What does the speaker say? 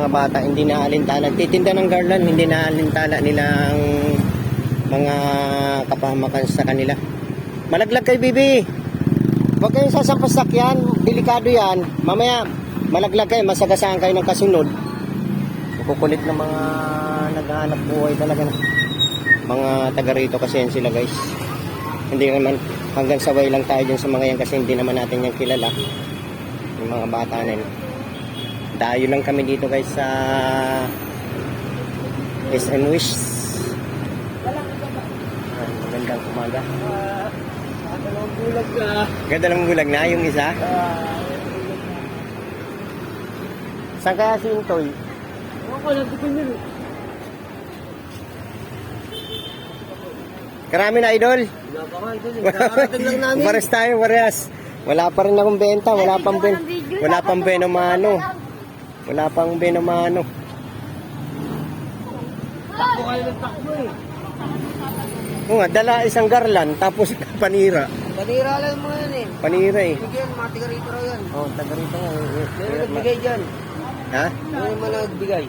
mga bata, hindi na alintana. Titinda ng garland, hindi na alintana nilang mga kapahamakan sa kanila. Malaglag kay Bibi. Huwag kayong sasampas sakyan, delikado yan. Mamaya, malaglag kayo, masagasaan kayo ng kasunod. Kukulit ng mga naghahanap buhay talaga na. Mga taga rito kasi yan sila guys. Hindi naman, hanggang saway lang tayo dyan sa mga yan kasi hindi naman natin yan kilala. Yung mga bata na yun. Dayo lang kami dito guys sa SM Wish. Magandang umaga. Dalawang bulag na. Ganda lang bulag na yung isa. Saan kaya si Intoy? Ako, nagdipin yun. Karami na idol. Wala pa nga, idol. Nakakarating lang namin. Pares tayo, parehas. Wala pa rin akong benta, wala pang benomano. Wala pang benomano. Takbo kayo ng takbo eh. Oo nga, dala isang garland, tapos panira. Panira lang mo yan eh. Panira eh. Bigyan, mga tiga rito raw yan. Oo, taga rito nga. Meron nagbigay dyan. Ha? Meron naman nagbigay.